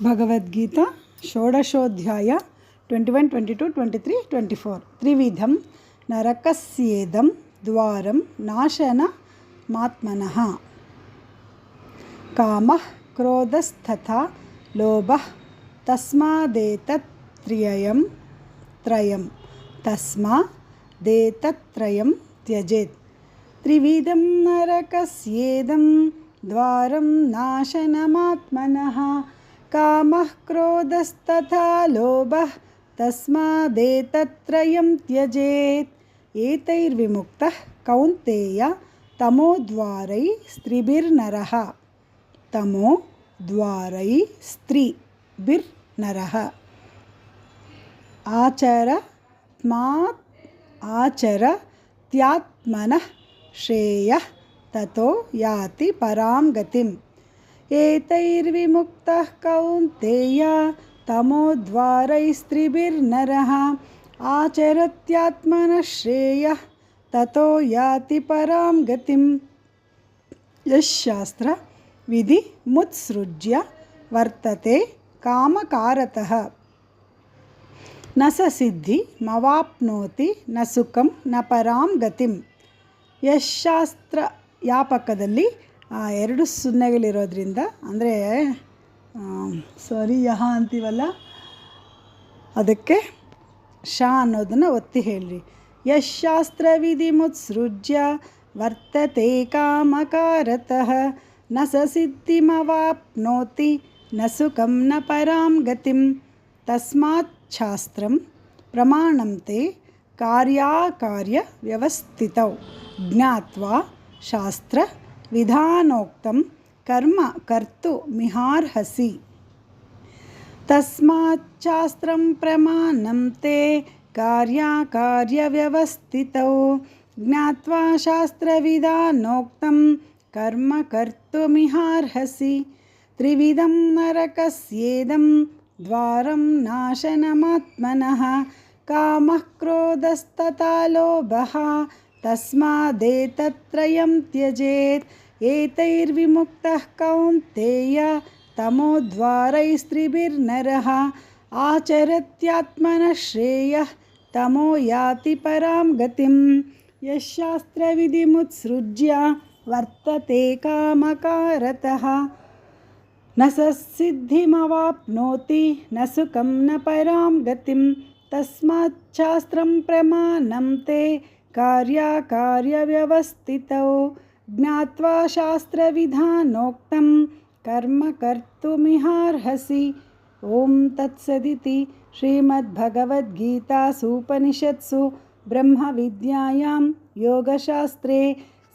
भगवद्गीता षोडशोऽध्याय 21, 22, 23, 24 त्रिविधं नरकस्येदं द्वारं नाशनमात्मनः कामः क्रोधस्तथा लोभः तस्मादेतत्त्रयं त्यजेत् त्रिविधं नरकस्येदं द्वारं नाशनमात्मनः कामः क्रोधस्तथा लोभः तस्मादेतत्त्रयं त्यजेत् एतैर्विमुक्तः कौन्तेय तमोद्वारैस्त्रिभिर्नरः आचरत्यात्मनः श्रेयः ततो याति परां गतिम् एतैर्विमुक्तः कौन्तेय तमोद्वारैस्त्रिभिर्नरः आचरत्यात्मनः श्रेयः ततो याति परां गतिम् यशास्त्र विधिमुत्सृज्य वर्तते कामकारतः न स सिद्धिमवाप्नोति न सुखं न परां गतिम् ಯಶಾಸ್ತ್ರ ಯಾಪಕದಲ್ಲಿ ಎರಡು ಸೊನ್ನೆಗಳಿರೋದ್ರಿಂದ ಅಂದರೆ ಯಹ ಅಂತೀವಲ್ಲ ಅದಕ್ಕೆ ಶ ಅನ್ನೋದನ್ನು ಒತ್ತಿ ಹೇಳ್ರಿ. ಯಶಾಸ್ತ್ರ ವಿಧಿಮುತ್ಸೃಜ್ಯ ವರ್ತತೆ ಕಾಮಕಾರತಃ ನ ಸ ಸಿದ್ಧಿಮವಾಪ್ನೋತಿ ನ ಸುಖಂ ನ ಪರಾಂ ಗತಿಂ ತಸ್ಮಾತ್ ಶಾಸ್ತ್ರಂ ಪ್ರಮಾಣಂ ತೇ ಕಾರ್ಯಾಕಾರ್ಯ ವ್ಯವಸ್ಥಿತೌ ಜ್ಞಾತ್ವಾ ಶಾಸ್ತ್ರ ವಿಧಾನೋಕ್ತಂ ಕರ್ಮ ಕರ್ತುಮಿಹಾರ್ಹಸಿ ತಸ್ಮಾತ್ ಶಾಸ್ತ್ರಂ ಪ್ರಮಾಣಂ ತೇ ಕಾರ್ಯಾಕಾರ್ಯ ವ್ಯವಸ್ಥಿತೌ ಜ್ಞಾತ್ವಾ ಶಾಸ್ತ್ರ ವಿಧಾನೋಕ್ತಂ ಕರ್ಮ ಕರ್ತುಮಿಹಾರ್ಹಸಿ ತ್ರಿವಿಧಂ ನರಕಸ್ಯೇದಂ ದ್ವಾರಂ ನಾಶನಮಾತ್ಮನಃ कामः क्रोधस्तथा लोभः तस्मादेतत्त्रयं त्यजेत् एतैर्विमुक्तः कौन्तेय तमोद्वारैस्त्रिभिर्नरः आचरत्यात्मनः श्रेयः तमो याति परां गतिम् यशास्त्रविधिमुत्सृज्य वर्तते कामकारतः न स सिद्धिमवाप्नोति न सुखं न परां गतिम् तस्मात् शास्त्रं प्रमाणं ते कार्याकार्यव्यवस्थितौ ज्ञात्वा शास्त्रविधानोक्तं कर्म कर्तुमिहार्हसि. ओं तत्सदिति श्रीमद्भगवद्गीतासूपनिषत्सु ब्रह्मविद्यायां योगशास्त्रे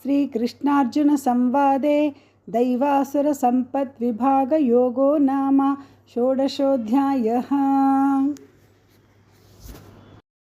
श्रीकृष्णार्जुनसंवादे दैवासुरसम्पद्विभागयोगो नाम षोडशोऽध्यायः.